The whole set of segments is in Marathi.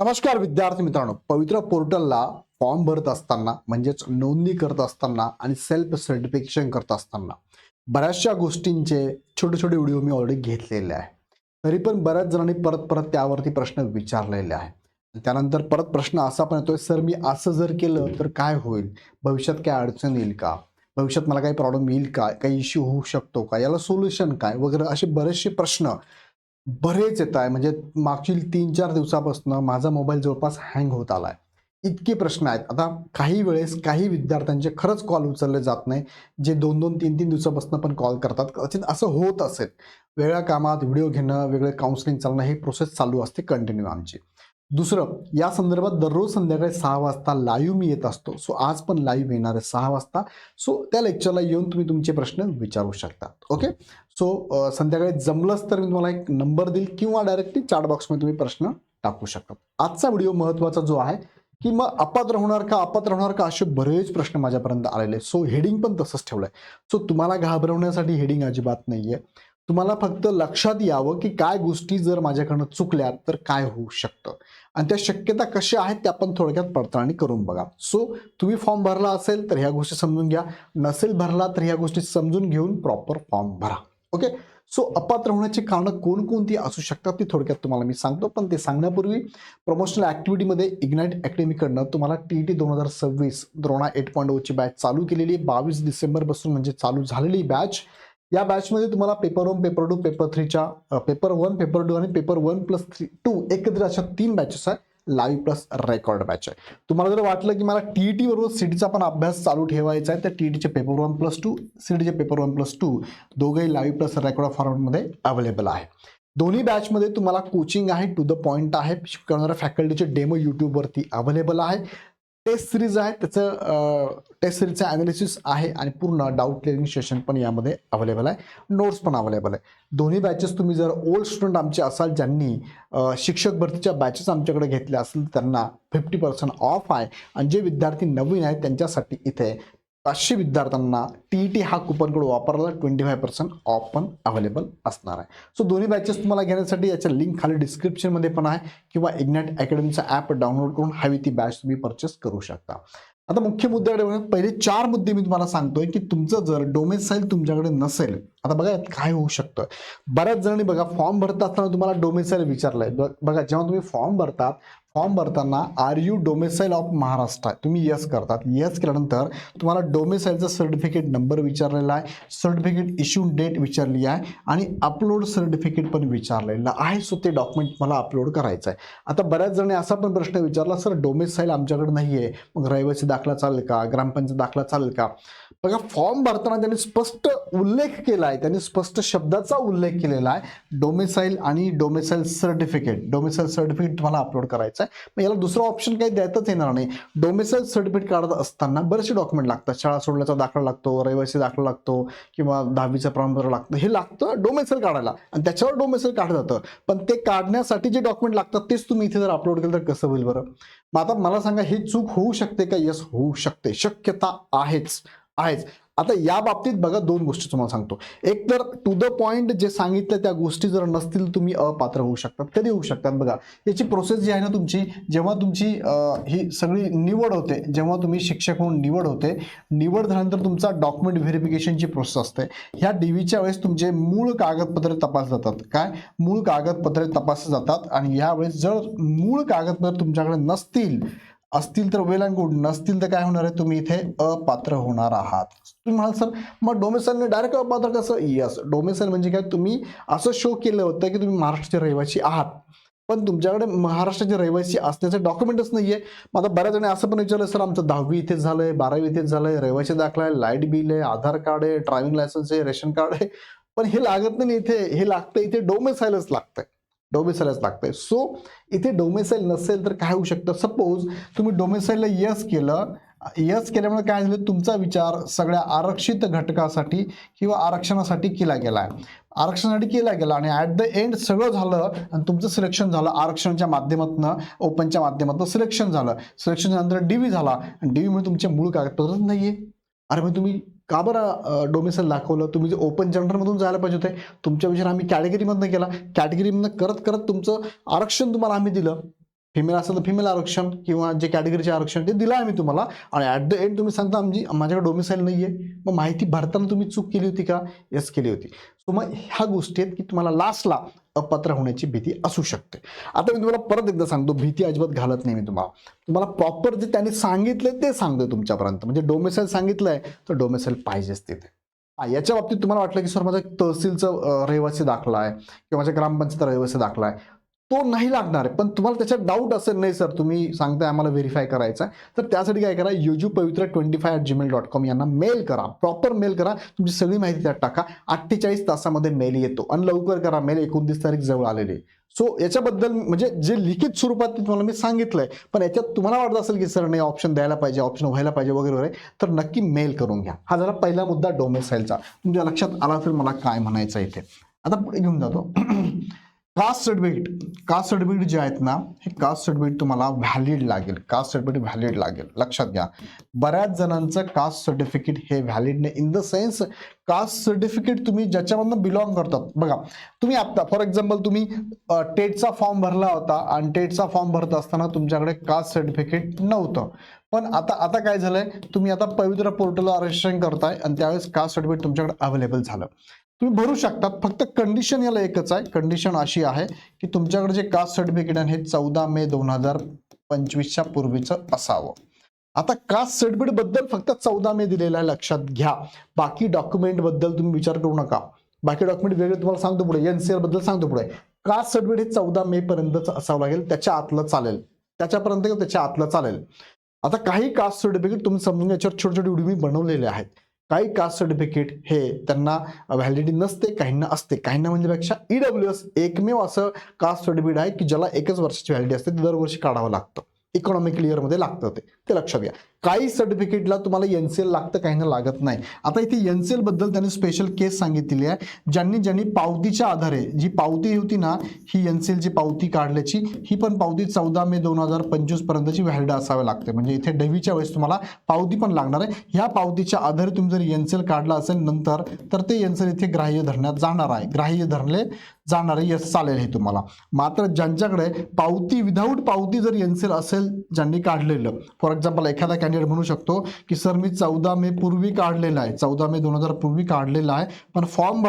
नमस्कार विद्यार्थी मित्रांनो, पवित्र पोर्टलला फॉर्म भरत असताना म्हणजेच नोंदणी करत असताना आणि सेल्फ सर्टिफिकेशन करत असताना बऱ्याचशा गोष्टींचे छोटे छोटे व्हिडिओ मी ऑलरेडी घेतलेले आहे. तरी पण बऱ्याच जणांनी परत परत त्यावरती प्रश्न विचारलेले आहे. त्यानंतर परत प्रश्न असा पण येतोय, सर मी असं जर केलं तर काय होईल, भविष्यात काय अडचण येईल का, भविष्यात मला काही प्रॉब्लेम येईल का, काही इश्यू होऊ शकतो का, याला सोल्युशन काय वगैरे असे बरेचसे प्रश्न बरेच येत आहे. म्हणजे मागील 3-4 दिवसापासून माझा मोबाईल जवळपास हँग होत आलाय. इतके प्रश्न आहेत. आता काही वेळेस काही विद्यार्थ्यांचे खरंच कॉल उचलले जात नाही, जे 2-2, 3-3 दिवसापासून पण कॉल करतात. कदाचित असं होत असेल. वेगळ्या कामात व्हिडिओ घेणं, वेगळे काउन्सिलिंग चालणं, हे प्रोसेस चालू असते कंटिन्यू आमची. दुसरं, या संदर्भात दररोज संध्याकाळी 6 वाजता लाईव्ह मी येत असतो. सो आज पण लाईव्ह येणार आहे 6 वाजता. सो त्या लेक्चरला येऊन तुम्ही तुमचे प्रश्न विचारू शकता. ओके. सो संध्याकाळी जमलंच तर मी तुम्हाला एक नंबर देईल किंवा डायरेक्टली चॅट बॉक्समध्ये तुम्ही प्रश्न टाकू शकता. आजचा व्हिडिओ महत्त्वाचा जो आहे की मग अपात्र होणार का, अपात्र होणार का, असे बरेच प्रश्न माझ्यापर्यंत आलेले. सो हेडिंग पण तसंच ठेवलंय. सो तुम्हाला घाबरवण्यासाठी हेडिंग अजिबात नाहीये. तुम्हाला फक्त लक्षात यावं की काय गोष्टी जर माझ्याकडनं चुकल्या तर काय होऊ शकतं आणि त्या शक्यता कशा आहेत त्या आपण थोडक्यात पडताळणी करून बघा. सो तुम्ही फॉर्म भरला असेल तर ह्या गोष्टी समजून घ्या, नसेल भरला तर ह्या गोष्टी समजून घेऊन प्रॉपर फॉर्म भरा. ओके. सो अपात्र होण्याची कारणं कोणकोणती असू शकतात ती थोडक्यात तुम्हाला मी सांगतो, पण ते सांगण्यापूर्वी प्रमोशनल ॲक्टिव्हिटीमध्ये इग्नाइट अकॅडमीकडनं तुम्हाला TET 2026 द्रोणा 8.0 ची बॅच चालू केलेली आहे. 22 डिसेंबरपासून म्हणजे चालू झालेली बॅच. या बॅचमध्ये तुम्हाला पेपर 1, पेपर 2, पेपर 3च्या पेपर 1, पेपर 2 आणि पेपर 1+2 एकत्र अशा 3 बॅचेस आहेत. लाईव्ह प्लस रेकॉर्ड बॅच आहे. तुम्हाला जर वाटलं की मला TET बरोबर CETचा पण अभ्यास चालू ठेवायचा आहे तर TETचे पेपर 1+2, CETचे पेपर 1+2 दोघंही लाईव्ह प्लस रेकॉर्ड फॉर्मॅटमध्ये अवेलेबल आहे. दोन्ही बॅचमध्ये तुम्हाला कोचिंग आहे, टू द पॉईंट आहे, शिकवणाऱ्या फॅकल्टीचे डेमो यूट्यूबवरती अवेलेबल आहे. टेस्ट सिरीज आहे, त्याचं टेस्ट सिरीजचं ॲनालिसिस आहे आणि पूर्ण डाऊट क्लिअरिंग सेशन पण यामध्ये अवेलेबल आहे. नोट्स पण अवेलेबल आहे. दोन्ही बॅचेस तुम्ही जर ओल्ड स्टुडंट आमचे असाल, ज्यांनी शिक्षक भरतीच्या बॅचेस आमच्याकडे घेतल्या असेल त्यांना 50% ऑफ आहे आणि जे विद्यार्थी नवीन आहेत त्यांच्यासाठी इथे 500 विद्यार्थ्यांना TET हा कुपन कोड वापरला 25% ऑफ पण अवेलेबल असणार आहे. सो दोन्ही बॅचेस तुम्हाला घेण्यासाठी याच्या लिंक खाली डिस्क्रिप्शनमध्ये पण आहे किंवा इग्नाइट अकॅडमीचा ॲप डाउनलोड करून हवी ती बॅच तुम्ही परचेस करू शकता. आता मुख्य मुद्द्याकडे बघा. पहिले 4 मुद्दे मी तुम्हाला सांगतोय की तुमचं जर डोमेसाईल तुमच्याकडे नसेल, आता बघा यात काय होऊ शकतं. बऱ्याच जणांनी बघा फॉर्म भरत असताना तुम्हाला डोमेसाईल विचारलंय. बघा, जेव्हा तुम्ही फॉर्म भरतात, फॉर्म भरताना are you domicile of Maharashtra तुम्ही यस करतात. यस केल्यानंतर तुम्हाला डोमेसाईलचा सर्टिफिकेट नंबर विचारलेला आहे, सर्टिफिकेट इश्यू डेट विचारली आहे आणि अपलोड सर्टिफिकेट पण विचारलेलं आहे. सो ते डॉक्युमेंट मला अपलोड करायचं आहे. आता बऱ्याच जणांनी असा पण प्रश्न विचारला, सर डोमेसाईल आमच्याकडे नाही आहे, मग रहिवासी दाखला चालेल का, ग्रामपंचायत दाखला चालेल का. बघा, फॉर्म भरताना त्यांनी स्पष्ट उल्लेख केला आहे, त्यांनी स्पष्ट शब्दाचा उल्लेख केलेला आहे, डोमेसाईल आणि डोमेसाईल सर्टिफिकेट. डोमेसाईल सर्टिफिकेट तुम्हाला अपलोड करायचं आहे. मग याला दुसरा ऑप्शन काही देताच येणार नाही. डोमेसाईल सर्टिफिकेट काढत असताना बरेचसे डॉक्युमेंट लागतात. शाळा सोडल्याचा दाखला लागतो, रहिवासी दाखला लागतो किंवा 10वीचं प्रमाणपत्र लागतं. हे लागतं डोमेसाईल काढायला आणि त्याच्यावर डोमेसाईल काढलं जातं. पण ते काढण्यासाठी जे डॉक्युमेंट लागतात तेच तुम्ही इथे जर अपलोड केलं तर कसं होईल बरं. मग आता मला सांगा, ही चूक होऊ शकते का? यस, होऊ शकते, शक्यता आहेच. आता या बाबतीत बघा, 2 गोष्टी तुम्हाला सांगतो. एक तर टू द पॉइंट जे सांगितलं त्या गोष्टी जर नसतील तुम्ही अपात्र होऊ शकतात. कधी होऊ शकतात बघा, याची प्रोसेस जी आहे ना तुमची, जेव्हा तुमची ही सगळी निवड होते, जेव्हा तुम्ही शिक्षक म्हणून निवड होते, निवड झाल्यानंतर तुमचा डॉक्युमेंट व्हेरिफिकेशनची प्रोसेस असते. ह्या DVच्या वेळेस तुमचे मूळ कागदपत्रे तपासले जातात. काय मूळ कागदपत्रे तपासले जातात आणि यावेळेस जर मूळ कागदपत्रे तुमच्याकडे असतील तर वेल अँड गुड, नसतील तर काय होणार आहे, तुम्ही इथे अपात्र होणार आहात. तुम्ही म्हणाल सर मग डोमेसाईलने डायरेक्ट अपात्र कसं? यस, डोमेसाईल म्हणजे काय, तुम्ही असं शो केलं होतं की तुम्ही महाराष्ट्राचे रहिवासी आहात पण तुमच्याकडे महाराष्ट्राचे रहिवासी असण्याचं डॉक्युमेंटच नाहीये. मग आता बऱ्याच जणी असं पण विचारलं, सर आमचं 10वी इथेच झालंय, 12वी इथेच झालंय, रहिवासी दाखला आहे, लाईट बिल आहे, आधार कार्ड आहे, ड्रायव्हिंग लायसन्स आहे, रेशन कार्ड आहे, पण हे लागत नाही इथे. हे लागतं इथे डोमेसाईलच लागतंय, डोमेसाईलच लागतंय. सो इथे डोमेसाईल नसेल तर काय होऊ शकतं, सपोज तुम्ही डोमेसाईलला यस केलं, यस केल्यामुळे काय झालं, तुमचा विचार सगळ्या आरक्षित घटकासाठी किंवा आरक्षणासाठी केला गेला आहे, आरक्षणासाठी केला गेला आणि ॲट द एंड सगळं झालं आणि तुमचं सिलेक्शन झालं आरक्षणाच्या माध्यमातून, ओपनच्या माध्यमातून सिलेक्शन झालं. सिलेक्शन झाल्यानंतर DV झाला आणि DVमुळे तुमचे मूळ कागदपत्रच नाहीये. अरे मग तुम्ही का बरं डोमेसाईल दाखवलं? तुम्ही जे ओपन जनरलमधून जायला पाहिजे होते. तुमच्या विचार आम्ही कॅटेगरीमधनं केला, कॅटेगरीमधनं करत करत तुमचं आरक्षण तुम्हाला आम्ही दिलं. फिमेल असेल तर फिमेल आरक्षण किंवा जे कॅटेगरीचे आरक्षण ते दिलं आहे मी तुम्हाला, आणि ॲट द एंड तुम्ही सांगता माझ्याकडे डोमिसाईल नाही आहे, मग माहिती भरताना तुम्ही चूक केली होती का? येस केली होती. सो मग ह्या गोष्टी आहेत की तुम्हाला लास्टला अपात्र होण्याची भीती असू शकते. आता मी तुम्हाला परत एकदा सांगतो, भीती अजिबात घालत नाही मी तुम्हाला प्रॉपर जे त्यांनी सांगितलंय ते सांगतोय तुमच्यापर्यंत. म्हणजे डोमिसाईल सांगितलंय तर डोमिसाईल पाहिजेच तिथे. याच्या बाबतीत तुम्हाला वाटलं की सर माझा तहसीलचा रहिवासी दाखला आहे किंवा माझ्या ग्रामपंचायत रहिवासी दाखला आहे, तो नाही लागणार आहे, पण तुम्हाला त्याच्यात डाऊट असेल, नाही सर तुम्ही सांगताय आम्हाला व्हेरीफाय करायचं आहे, तर त्यासाठी काय करा, yujupavitra25@gmail.com यांना मेल करा, प्रॉपर मेल करा, तुमची सगळी माहिती त्यात टाका. 48 तासामध्ये मेल येतो आणि लवकर करा मेल, 29 तारीख जवळ आलेली आहे. सो याच्याबद्दल म्हणजे जे लिखित स्वरूपात तुम्हाला मी सांगितलंय, पण याच्यात तुम्हाला वाटत असेल की सर नाही ऑप्शन द्यायला पाहिजे, ऑप्शन व्हायला पाहिजे वगैरे वगैरे, तर नक्की मेल करून घ्या. हा झाला पहिला मुद्दा डोमेसाईलचा. तुमच्या लक्षात आला तर मला काय म्हणायचं इथे. आता पुढे घेऊन जातो. कास्ट सर्टिफिकेट जे आहेत ना, हे कास्ट सर्टिफिकेट तुम्हाला व्हॅलिड लागेल. कास्ट सर्टिफिकेट व्हॅलिड लागेल, लक्षात घ्या. बऱ्याच जणांचं कास्ट सर्टिफिकेट हे व्हॅलिड नाही, in the sense caste certificate तुम्ही ज्याच्यामधनं बिलॉंग करतात. बघा तुम्ही आता फॉर एक्झाम्पल तुम्ही टेटचा फॉर्म भरला होता आणि टेटचा फॉर्म भरत असताना तुमच्याकडे कास्ट सर्टिफिकेट नव्हतं, पण आता काय झालंय, तुम्ही आता पवित्र पोर्टलला रजिस्ट्रेशन करताय आणि त्यावेळेस कास्ट सर्टिफिकेट तुमच्याकडे अवेलेबल झालं, तुम्ही भरू शकतात. फक्त कंडिशन याला एकच आहे, कंडिशन अशी आहे की तुमच्याकडे जे कास्ट सर्टिफिकेट आहे हे 14 मे 2025च्या पूर्वीचं असावं. आता कास्ट सर्टिफिकेट बद्दल फक्त 14 मे दिलेला आहे, लक्षात घ्या. बाकी डॉक्युमेंट बद्दल तुम्ही विचार करू नका, बाकी डॉक्युमेंट वेगळे तुम्हाला सांगतो पुढे, एनसीएल बद्दल सांगतो पुढे. कास्ट सर्टिफिकेट हे 14 मे पर्यंतच असावं लागेल, त्याच्या आतलं चालेल, त्याच्यापर्यंत त्याच्या आतलं चालेल. आता काही कास्ट सर्टिफिकेट तुम्ही समजून याच्यावर छोटे छोटे व्हिडिओ मी बनवलेले आहेत. काही कास्ट सर्टिफिकेट हे त्यांना व्हॅलिडिटी नसते, काहींना असते. काहींना म्हणण्यापेक्षा EWS एकमेव असं कास्ट सर्टिफिकेट आहे की ज्याला 1च वर्षाची व्हॅलिडिटी असते, ते दरवर्षी काढावं लागतं, इकॉनॉमिक इयर मध्ये लागतं, ते लक्षात घ्या. काही सर्टिफिकेटला तुम्हाला एनसीएल लागतं, काहींना लागत नाही. आता इथे एनसीएल बद्दल त्यांनी स्पेशल केस सांगितलेली आहे. ज्यांनी पावतीच्या आधारे, जी पावती होती ना, ही एनसीएलची पावती काढल्याची, ही पण पावती 14 मे 2025 पर्यंतची व्हॅलिड असावी लागते. म्हणजे इथे डेवीच्या वेळेस तुम्हाला पावती पण लागणार आहे. ह्या पावतीच्या आधारे तुम्ही जर एनसीएल काढला असेल नंतर, तर ते एनसीएल इथे ग्राह्य धरण्यात जाणार आहे, ग्राह्य धरले जाणार आहे, यस चालेल हे तुम्हाला. मात्र ज्यांच्याकडे पावती विदाऊट पावती जर एनसीएल असेल, ज्यांनी काढलेलं, फॉर एक्झाम्पल एखादा कॅन्डिडेट म्हणू शकतो की सर मी 14 मे पूर्वी काढलेला आहे, 14 मे 2000 पूर्वी काढलेला आहे, पण फॉर्म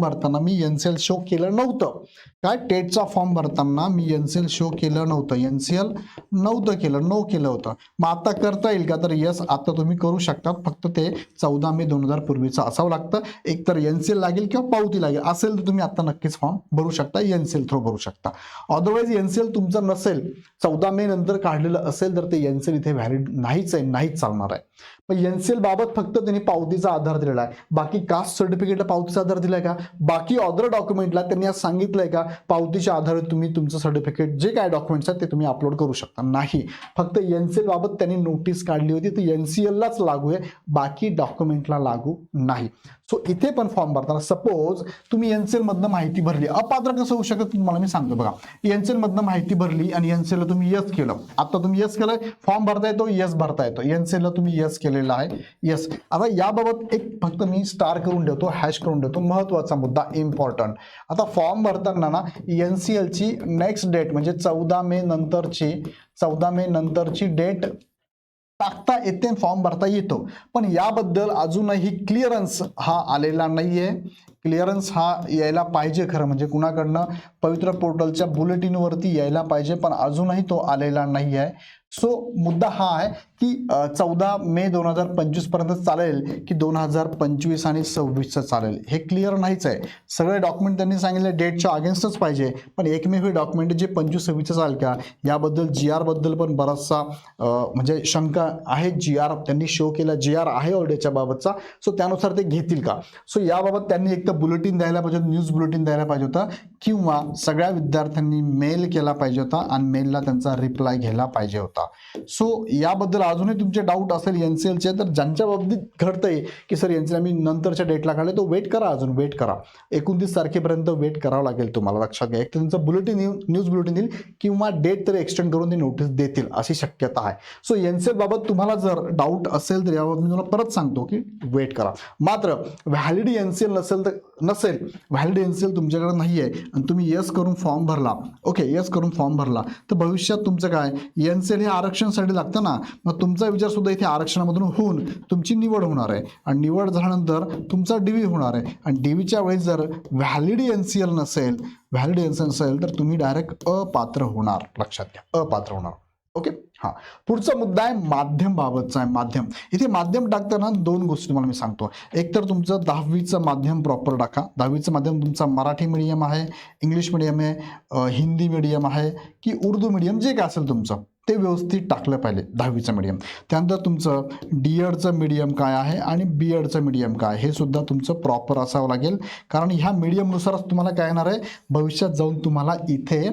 भरताना मी एनसीएल शो केलं नव्हतं. काय, टेटचा फॉर्म भरताना मी एनसीएल शो केलं नव्हतं, एनसीएल नव्हतं केलं, नो केलं होतं. मग आता करता येईल का? तर यस, आता तुम्ही करू शकता. फक्त ते 14 मे 2000 पूर्वीचं असावं लागतं. एक तर एनसीएल लागेल किंवा पावती लागेल, असेल तर तुम्ही आता नक्कीच फॉर्म भरू शकता, एनसीएल थ्रू भरू शकता. अदरवाईज एनसीएल तुमचं नसेल, 14 मे नंतर काढलेलं असेल, तर ते एनसीएल इथे व्हॅलिड नाहीच आहे, नाहीच चालणार आहे. पण एनसीएल बाबत फक्त त्यांनी पावतीचा आधार दिलेला आहे. बाकी कास्ट सर्टिफिकेटला पावतीचा आधार दिलाय का? बाकी अदर डॉक्युमेंटला त्यांनी आज सांगितलंय का पावतीच्या आधारे तुम्ही तुमचं सर्टिफिकेट जे काय डॉक्युमेंट्स आहेत ते तुम्ही अपलोड करू शकता? नाही. फक्त एनसीएल बाबत त्यांनी नोटीस काढली होती, ती एनसीएललाच लागू आहे, बाकी डॉक्युमेंटला लागू नाही. सो इथे पण फॉर्म भरताना सपोज तुम्ही एनसीएल मधनं माहिती भरली, अपात्र कसं होऊ शकतं तुम्हाला मी सांगतो. बघा, एनसीएल मधनं माहिती भरली आणि एनसीएलला तुम्ही यस केलं. आता तुम्ही यस केलंय, फॉर्म भरता येतो, यस भरता येतो. एनसीएलला तुम्ही यस केलेलं आहे, यस. आता याबाबत एक फक्त मी स्टार करून ठेवतो, हॅश करून ठेवतो, महत्वाचा मुद्दा, इम्पॉर्टंट. आता फॉर्म भरताना ना एनसीएलची नेक्स्ट डेट म्हणजे 14 मे नंतरची डेट टाकता येते, फॉर्म भरता येतो. पण याबद्दल अजूनही क्लिअरन्स हा आलेला नाहीये. क्लिअरन्स हा यायला पाहिजे, खरं म्हणजे कुणाकडनं, पवित्र पोर्टलच्या बुलेटिनवरती यायला पाहिजे, पण अजूनही तो आलेला नाही आहे. सो मुद्दा हा आहे की 14 मे 2025 पर्यंत चालेल की 2025 आणि 26 चालेल, हे क्लिअर नाहीच आहे. सगळे डॉक्युमेंट त्यांनी सांगितले डेटच्या अगेन्स्टच पाहिजे, पण एकमेव डॉक्युमेंट जे 25-26 चालेल का, याबद्दल GR बद्दल पण बराचसा म्हणजे शंका आहे. GR त्यांनी शो केला, GR आहे ऑर्डरच्या बाबतचा, सो त्यानुसार ते घेतील का? सो याबाबत त्यांनी एक तर बुलेटिन द्यायला पाहिजे, न्यूज बुलेटिन द्यायला पाहिजे होता, किंवा सगळ्या विद्यार्थ्यांनी मेल केला पाहिजे होता आणि मेलला त्यांचा रिप्लाय घ्यायला पाहिजे होता. शकता. सो याबद्दल अजूनही तुमचे डाऊट असेल एनसीएलचे, तर ज्यांच्या बाबतीत घडतंय की सर एनसीएल आम्ही नंतरच्या डेटला काढले, तो वेट करा, अजून वेट करा. 29 तारखेपर्यंत वेट करावं लागेल तुम्हाला. लक्षात घ्या, एक तर तुमचं बुलेटिन न्यूज बुलेटिन येईल किंवा डेट तरी एक्सटेंड करून ते नोटीस देतील अशी शक्यता आहे. सो एनसीएल बाबत तुम्हाला जर डाऊट असेल तर याबाबत मी तुम्हाला परत सांगतो की वेट करा. मात्र व्हॅलिड एनसीएल नसेल व्हॅलिड एनसीएल तुमच्याकडे नाही आहे आणि तुम्ही येस करून फॉर्म भरला, ओके, येस करून फॉर्म भरला, तर भविष्यात तुमचं काय, एनसीएल हे आरक्षणासाठी लागतं ना, मग तुमचा विचार सुद्धा इथे आरक्षणामधून होऊन तुमची निवड होणार आहे आणि निवड झाल्यानंतर तुमचा डीव्ही होणार आहे आणि डीव्हीच्या वेळेस जर व्हॅलिड एनसीएल नसेल तर तुम्ही डायरेक्ट अपात्र होणार. लक्षात घ्या, अपात्र होणार. ओके. हा, पुढचा मुद्दा आहे माध्यम बाबतचा आहे. माध्यम, इथे माध्यम टाकताना दोन गोष्टी तुम्हाला मी सांगतो. एक तर तुमचं 10वीचं माध्यम प्रॉपर टाका. 10वीचं माध्यम तुमचा मराठी मीडियम आहे, इंग्लिश मीडियम आहे, हिंदी मीडियम आहे की उर्दू मीडियम, जे काय असेल तुमचं ते व्यवस्थित टाकलं पाहिजे 10वीचं मीडियम. त्यानंतर तुमचं डीएडचं मीडियम काय आहे आणि बीएडचं मीडियम काय, हे सुद्धा तुमचं प्रॉपर असावं लागेल. कारण ह्या मीडियमनुसारच तुम्हाला काय येणार आहे, भविष्यात जाऊन तुम्हाला इथे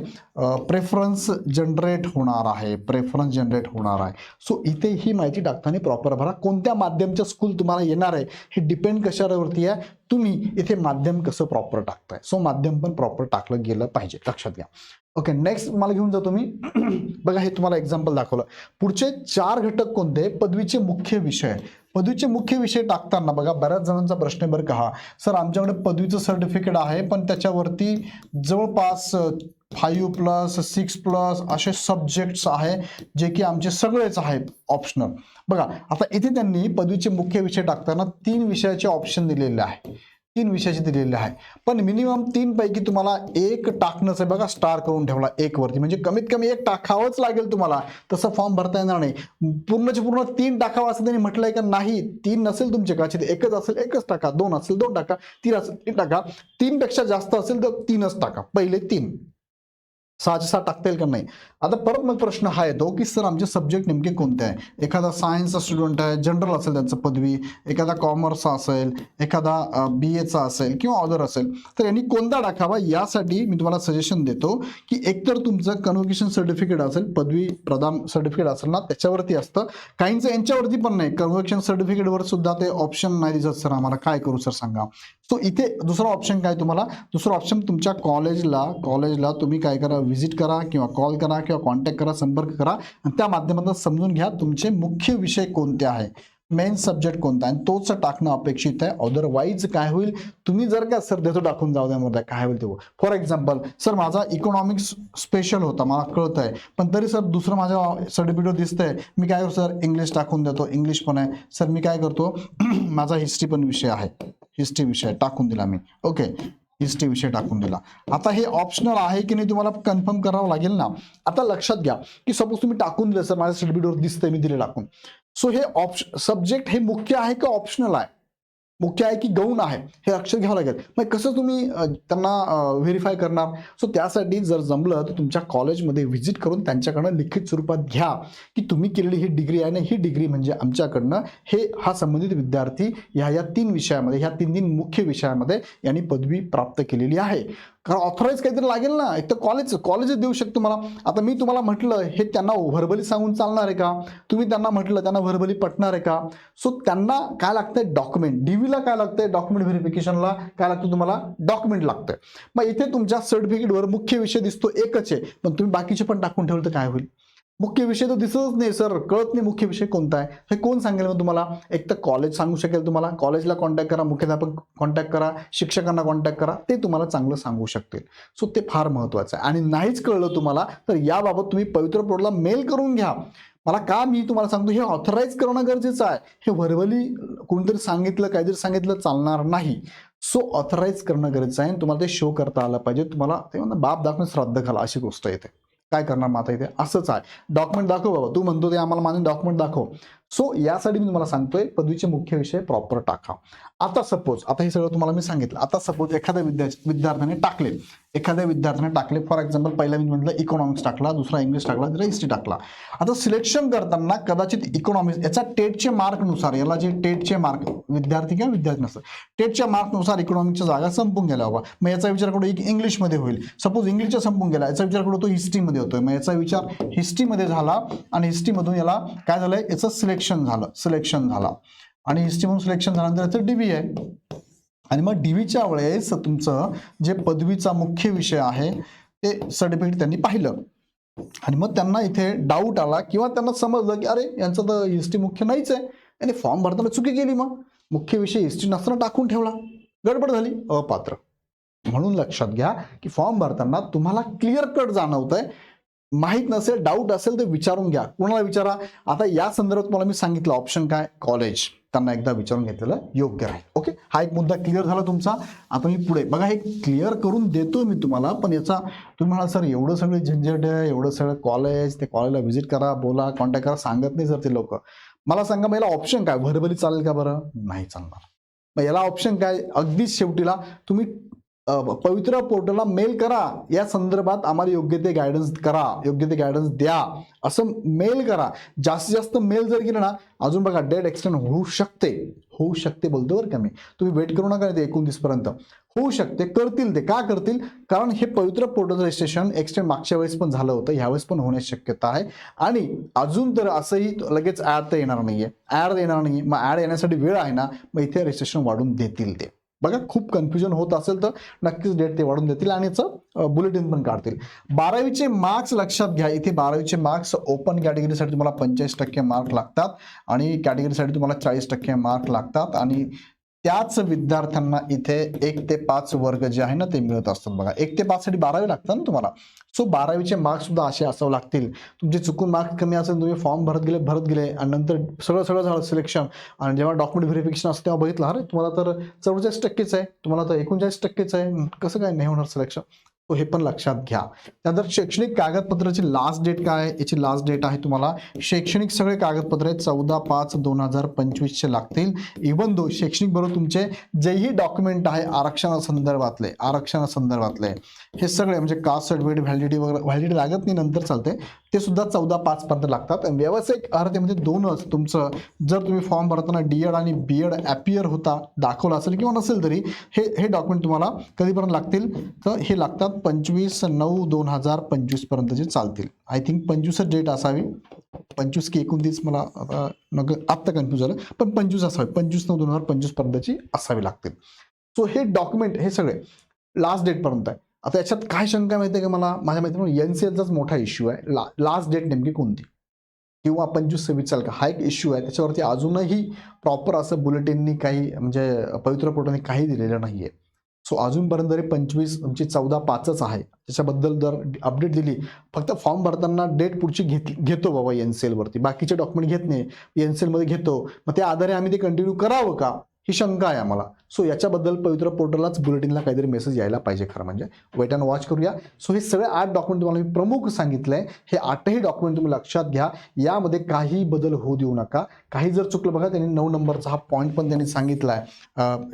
प्रेफरन्स जनरेट होणार आहे. सो इथे ही माहिती टाकताना प्रॉपर भरा. कोणत्या माध्यमच्या स्कूल तुम्हाला येणार आहे हे डिपेंड कशावरती आहे, तुम्ही इथे माध्यम कसं प्रॉपर टाकताय. सो माध्यम पण प्रॉपर टाकलं गेलं पाहिजे, लक्षात घ्या. ओके, नेक्स्ट मला घेऊन जातो मी. बघा, हे तुम्हाला एक्झाम्पल दाखवलं. पुढचे 4 घटक कोणते, पदवीचे मुख्य विषय. पदवीचे मुख्य विषय टाकताना बघा, बऱ्याच जणांचा प्रश्न आहे बरं का हा, सर आमच्याकडे पदवीचं सर्टिफिकेट आहे पण त्याच्यावरती जवळपास 5+, 6+ असे सब्जेक्ट्स आहे जे की आमचे सगळेच आहेत ऑप्शनल. बघा, आता इथे त्यांनी पदवीचे मुख्य विषय टाकताना 3 विषयाचे ऑप्शन दिलेले आहे. 3 विषयाचे दिलेले आहे, पण मिनिमम 3 पैकी तुम्हाला एक टाकणंच आहे. बघा, स्टार करून ठेवला 1 वरती, म्हणजे कमीत कमी एक टाकावंच लागेल तुम्हाला, तसं फॉर्म भरता येणार नाही. पूर्णचे पूर्ण 3 टाकावं असं त्यांनी म्हटलंय का, नाही. 3 नसेल तुमचे, कदाचित एकच असेल एकच टाका, 2 असेल 2 टाका, 3 असेल 3 टाका, 3 पेक्षा जास्त असेल तर 3च टाका. पहिले 3, 6 टाकता येईल का नाही. आता परत मग प्रश्न हा येतो की सर आमचे सब्जेक्ट नेमके कोणते आहे. एखादा सायन्सचा स्टुडंट आहे, जनरल असेल त्यांचं पदवी, एखादा कॉमर्सचा असेल, एखादा BAचा असेल किंवा अदर असेल, तर यांनी कोणता टाकावा. यासाठी मी तुम्हाला सजेशन देतो की एकतर तुमचं कन्व्होकेशन सर्टिफिकेट असेल, पदवी प्रदान सर्टिफिकेट असेल ना, त्याच्यावरती असतं. काहींचं यांच्यावरती पण नाही, कन्व्होकेशन सर्टिफिकेटवर सुद्धा ते ऑप्शन नाही दिसत. सर आम्हाला काय करू सर सांगा. सो इथे दुसरा ऑप्शन काय, तुम्हाला दुसरा ऑप्शन तुमच्या कॉलेजला तुम्ही काय करा, व्हिजिट करा किंवा कॉल करा किंवा कॉन्टॅक्ट करा, संपर्क करा आणि त्या माध्यमातून समजून घ्या तुमचे मुख्य विषय कोणते आहे, मेन सब्जेक्ट कोणता आहे, तोच टाकणं अपेक्षित आहे. अदरवाईज काय होईल, तुम्ही जर का सर देतो टाकून जाऊ द्या, काय होईल ते. फॉर एक्झाम्पल, सर माझा इकॉनॉमिक्स स्पेशल होता, मला कळत आहे, पण तरी सर दुसरं माझ्या सर्टिफिकेट दिसतंय, मी काय करतो सर, इंग्लिश टाकून देतो, इंग्लिश पण आहे. सर मी काय करतो, माझा हिस्ट्री पण विषय आहे, हिस्ट्री विषय टाकून दिला मी. ओके, हिस्ट्री विषय टाकून दिला. आता हे ऑप्शनल आहे की नाही तुम्हाला कन्फर्म करावं लागेल ना. आता लक्षात घ्या की सपोज तुम्ही टाकून दिलं, सर माझ्या सर्टिफिकेटवर दिसतंय मी दिले टाकून. सो हे सब्जेक्ट हे मुख्य आहे का ऑप्शनल आहे, मुख्य आहे की गौण आहे, हे लक्षात घ्यावं लागेल. मग कसं तुम्ही त्यांना व्हेरीफाय करणार. सो त्यासाठी जर जमलं तर तुमच्या कॉलेजमध्ये व्हिजिट करून त्यांच्याकडनं लिखित स्वरूपात घ्या की तुम्ही केलेली ही डिग्री आहे ना, ही डिग्री म्हणजे आमच्याकडनं हा संबंधित विद्यार्थी ह्या 3 विषयामध्ये, ह्या 3 मुख्य विषयामध्ये यांनी पदवी प्राप्त केलेली आहे. कारण ऑथराईज काहीतरी लागेल ना, एक तर कॉलेज देऊ शकतो मला. आता मी तुम्हाला म्हटलं हे त्यांना व्हर्बली सांगून चालणार आहे का, तुम्ही त्यांना म्हटलं त्यांना व्हर्बली पटणार आहे का. सो त्यांना काय लागतंय, डॉक्युमेंट. डीव्हीला काय लागतंय, डॉक्युमेंट व्हेरिफिकेशनला काय लागतं तुम्हाला, डॉक्युमेंट लागतंय. मग इथे तुमच्या सर्टिफिकेटवर मुख्य विषय दिसतो एकच आहे, पण तुम्ही बाकीचे पण टाकून ठेवलं तर काय होईल. मुख्य विषय तर दिसतच नाही सर, कळत नाही मुख्य विषय कोणता आहे. हे कोण सांगेल मग तुम्हाला. एक तर कॉलेज सांगू शकेल तुम्हाला, कॉलेजला कॉन्टॅक्ट करा, मुख्याध्यापक कॉन्टॅक्ट करा, शिक्षकांना कॉन्टॅक्ट करा, ते तुम्हाला चांगलं सांगू शकतील. सो ते फार महत्त्वाचं आहे. आणि नाहीच कळलं तुम्हाला तर याबाबत तुम्ही पवित्र पोर्टलला मेल करून घ्या. मला का मी तुम्हाला सांगतो, हे ऑथराईज करणं गरजेचं आहे. हे व्हर्बली कोणतरी सांगितलं, काहीतरी सांगितलं चालणार नाही. सो ऑथराईज करणं गरजेचं आहे. तुम्हाला ते शो करता आलं पाहिजे. तुम्हाला ते म्हणा बाप दाखवून श्राद्ध घाला अशी गोष्ट येते. काय करणार मग आता इथे असंच आहे, डॉक्युमेंट दाखव बाबा, तू म्हणतो ते आम्हाला मान्य, डॉक्युमेंट दाखव. सो यासाठी मी तुम्हाला सांगतोय पदवीचे मुख्य विषय प्रॉपर टाका. आता सपोज, आता हे सगळं तुम्हाला मी सांगितलं, आता सपोज एखाद्या विद्यार्थ्याने टाकले फॉर एक्झाम्पल, पहिला मी म्हटलं इकॉनॉमिक्स टाकला, दुसरा इंग्लिश टाकला, तिसरा हिस्ट्री टाकला. आता सिलेक्शन करताना कदाचित इकॉनॉमिक्स याचा टेटचे मार्कनुसार, याला जे टेटचे मार्क विद्यार्थी किंवा विद्यार्थी नसतं, टेटच्या मार्कनुसार इकॉनॉमिक्सच्या जागा संपून गेल्या बाबा, मग याचा विचार करू इंग्लिशमध्ये होईल. सपोज इंग्लिशच्या संपून गेला, याचा विचार करू तो हिस्ट्रीमध्ये होतोय, मग याचा विचार हिस्ट्रीमध्ये झाला आणि हिस्ट्रीमधून याला काय झालंय, याचं सिलेक्शन झालं आणि हिस्ट्रीमधून सिलेक्शन झाल्यानंतर याचं डीबी आहे. आणि मग डीबीच्या वेळेस तुमचं जे पदवीचा मुख्य विषय आहे ते सर्टिफिकेट त्यांनी पाहिलं आणि मग त्यांना इथे डाऊट आला किंवा त्यांना समजलं की अरे यांचं तर हिस्ट्री मुख्य नाहीच आहे, आणि फॉर्म भरताना चुकी केली, मग मुख्य विषय हिस्ट्री नसताना टाकून ठेवला, गडबड झाली, अपात्र. म्हणून लक्षात घ्या की फॉर्म भरताना तुम्हाला क्लिअर कट जाणवतंय, माहित नसेल, डाऊट असेल तर विचारून घ्या, कोणाला विचारा. आता या संदर्भात मला मी सांगितलं ऑप्शन काय, कॉलेज, त्यांना एकदा विचारून घेतलेलं योग्य राहील. ओके, हा एक मुद्दा क्लिअर झाला तुमचा. आता मी पुढे बघा, हे क्लिअर करून देतो मी तुम्हाला, पण याचा तुम्ही म्हणाल सर एवढं सगळं झंझट आहे, एवढं सगळं कॉलेज, ते कॉलेजला व्हिजिट करा, बोला, कॉन्टॅक्ट करा, सांगत नाही सर ते लोक. मला सांगा मग याला ऑप्शन काय, व्हर्बली चालेल का बरं, नाही चालणार. मग याला ऑप्शन काय, अगदीच शेवटीला तुम्ही पवित्रा पोर्टलला मेल करा, या संदर्भात आम्हाला योग्य ते गायडन्स करा, योग्य ते गायडन्स द्या, असं मेल करा. जास्तीत जास्त मेल जर केलं ना, अजून बघा डेट एक्सटेंड होऊ शकते बोलतो बरं का मी, तुम्ही वेट करू नका ते 29 पर्यंत, होऊ शकते, करतील ते. का करतील, कारण हे पवित्र पोर्टल रजिस्ट्रेशन एक्सटेंड मागच्या वेळेस पण झालं होतं, ह्यावेळेस पण होण्याची शक्यता आहे. आणि अजून तर असंही लगेच ऍड तर येणार नाहीये, मग ऍड येण्यासाठी वेळ आहे ना, मग इथे रजिस्ट्रेशन वाढून देतील ते. बघा, खूप कन्फ्युजन होत असेल तर नक्कीच डेट ते वाढून देतील आणि याचं बुलेटिन पण काढतील. 12वीचे मार्क्स लक्षात घ्या, इथे 12वीचे मार्क्स ओपन कॅटेगरीसाठी तुम्हाला 45% मार्क लागतात आणि कॅटेगरीसाठी तुम्हाला 40% मार्क लागतात आणि त्याच विद्यार्थ्यांना इथे 1 ते 5 वर्ग जे आहे ना ते मिळत असतात. बघा, 1 ते 5 साठी 12वी लागतात ना तुम्हाला. सो 12वीचे मार्क्स सुद्धा असे असावं लागतील. तुमचे चुकून मार्क्स कमी असेल, तुम्ही फॉर्म भरत गेले आणि नंतर सगळं झालं सिलेक्शन, आणि जेव्हा डॉक्युमेंट व्हेरिफिकेशन असतं तेव्हा बघितलं अरे तुम्हाला तर 44% आहे, तुम्हाला तर 39% आहे, कसं काय नाही होणार सिलेक्शन. तो हे पण लक्षात घ्या. त्यानंतर शैक्षणिक कागदपत्राची लास्ट डेट काय आहे, याची लास्ट डेट आहे तुम्हाला, शैक्षणिक सगळे कागदपत्र आहेत 14/5/2025 लागतील. इव्हन दो शैक्षणिक बरोबर तुमचे जेही डॉक्युमेंट आहे आरक्षणासंदर्भातले हे सगळे म्हणजे कास्ट सर्टिफिकेट, व्हॅलिडिटी लागत नाही, नंतर चालते, ते सुद्धा 14/5 पर्यंत लागतात. व्यावसायिक अर्हतेमध्ये दोनच, तुमचं जर तुम्ही फॉर्म भरताना डीएड आणि बीएड ॲपियर होता दाखवला असेल किंवा नसेल तरी हे डॉक्युमेंट तुम्हाला कधीपर्यंत लागतील, तर हे लागतात 25/9/2025 पर्यंतचे चालतील. आय थिंक 25 डेट असावी, 25 की 29 मला आत्ता कन्फ्यूज झालं, पण 25 असावी, 25/9/2025 पर्यंतची असावी लागतील. सो हे डॉक्युमेंट हे सगळे लास्ट डेट पर्यंत आहे. आता याच्यात काय शंका माहिती आहे का मला, माझ्या माहिती एनसीएलचाच मोठा इश्यू आहे, लास्ट डेट नेमकी कोणती किंवा 25/26 चाल का, हा एक इश्यू आहे. त्याच्यावरती अजूनही प्रॉपर असं बुलेटिननी काही म्हणजे पवित्र पोर्टलने काही दिलेलं नाहीये. सो अजूनपर्यंत जरी 25 तुमची 14/5च आहे, त्याच्याबद्दल जर अपडेट दिली, फक्त फॉर्म भरताना डेट पुढची घेतो बाबा एनसीएल वरती, बाकीचे डॉक्युमेंट घेत नाही, एनसीएल मध्ये घेतो, मग त्या आधारे आम्ही ते कंटिन्यू करावं का, ही शंका आहे आम्हाला. सो याच्याबद्दल पवित्र पोर्टललाच बुलेटिनला काहीतरी मेसेज यायला पाहिजे खरं म्हणजे. वेट अँड वॉच करूया. सो हे सगळे 8 डॉक्युमेंट तुम्हाला मी प्रमुख सांगितलंय, हे 8ही डॉक्युमेंट तुम्ही लक्षात घ्या, यामध्ये काही बदल होऊ देऊ नका. काही जर चुकलं बघा, त्यांनी 9 नंबरचा हा पॉईंट पण त्यांनी सांगितलाय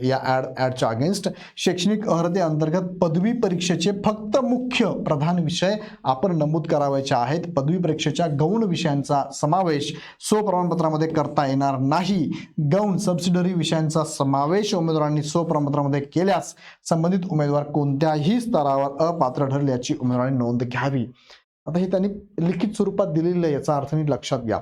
या ॲडच्या अगेन्स्ट. शैक्षणिक अर्हते अंतर्गत पदवी परीक्षेचे फक्त मुख्य प्रधान विषय आपण नमूद करावायचे आहेत. पदवी परीक्षेच्या गौण विषयांचा समावेश स्वप्रमाणपत्रामध्ये करता येणार नाही. गौण सबसिडरी विषयांचा समावेश उमेदवारांनी स्वप्रमाणपत्रामध्ये केल्यास संबंधित उमेदवार कोणत्याही स्तरावर अपात्र ठरेल याची उमेदवारांनी नोंद घ्यावी. आता हे त्यांनी लिखित स्वरूपात दिलेलं आहे, याचा अर्थ नीट लक्षात घ्या.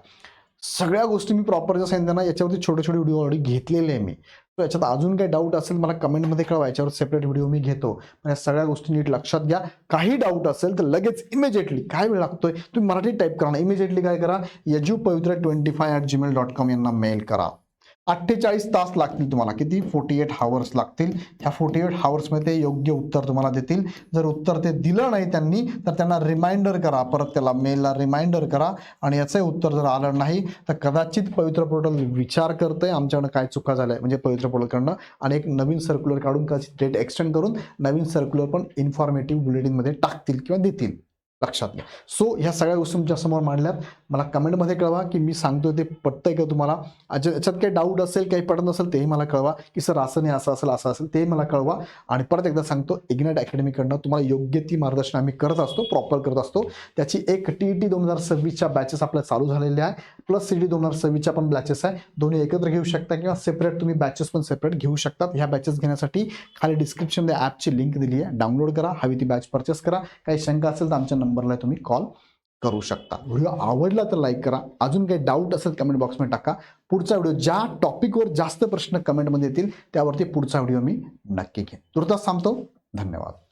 सगळ्या गोष्टी मी प्रॉपर ज्या सांगितल्या ना, याच्यावरती छोटे छोटे व्हिडिओ ऑलरेडी घेतलेले आहे मी. तर याच्यात अजून काही डाऊट असेल मला कमेंटमध्ये कळवा, याच्यावर सेपरेट व्हिडिओ मी घेतो. या सगळ्या गोष्टी नीट लक्षात घ्या. काही डाऊट असेल तर लगेच इमिजिएटली, काय वेळ लागतोय, तुम्ही मराठीत टाईप करा ना, इमिजिएटली काय करा, yajupavitra25@gmail.com यांना मेल करा. 48 तास लागतील तुम्हाला, किती, 48 हावर्स लागतील. ह्या 48 हावर्समध्ये ते योग्य उत्तर तुम्हाला देतील. जर उत्तर ते दिलं नाही त्यांनी, तर त्यांना रिमाइंडर करा, परत त्याला मेलला रिमाइंडर करा, आणि याचंही उत्तर जर आलं नाही तर कदाचित पवित्र पोर्टल विचार करतंय आमच्याकडनं काय चुका झाल्या म्हणजे पवित्र पोर्टलकडनं, आणि एक नवीन सर्क्युलर काढून कदाचित डेट एक्सटेंड करून नवीन सर्क्युलर पण इन्फॉर्मेटिव्ह बुलेटिनमध्ये टाकतील किंवा देतील. लक्षात घ्या. सो ह्या सगळ्या गोष्टी तुमच्या समोर मांडल्यात. मला कमेंटमध्ये कळवा की मी सांगतोय ते पटतंय का तुम्हाला. याच्यात काही डाऊट असेल, काही पडत नसेल तेही मला कळवा की सर असं नाही, असं असेल, असं असेल, तेही मला कळवा. आणि परत एकदा सांगतो, इग्नाइट अकॅडमीकडनं तुम्हाला योग्य ती मार्गदर्शन आम्ही करत असतो, प्रॉपर करत असतो. त्याची एक TET 2026च्या बॅचेस आपल्या चालू झालेल्या आहे, प्लस CET 2026च्या पण बॅचेस आहे. दोन्ही एकत्र घेऊ शकता किंवा सेपरेट तुम्ही बॅचेस पण सेपरेट घेऊ शकतात. ह्या बॅचेस घेण्यासाठी खाली डिस्क्रिप्शनमध्ये ॲपची लिंक दिली आहे, डाउनलोड करा, हवी ती बॅच परचेस करा. काही शंका असेल तर आमच्या नंबरला तुम्ही कॉल करू शकता. व्हिडिओ आवडला तर लाईक करा. अजून काही डाऊट असेल कमेंट बॉक्समध्ये टाका. पुढचा व्हिडिओ ज्या टॉपिकवर जास्त प्रश्न कमेंटमध्ये येतील त्यावरती पुढचा व्हिडिओ मी नक्की घेईन. तुर्तास थांबतो. धन्यवाद.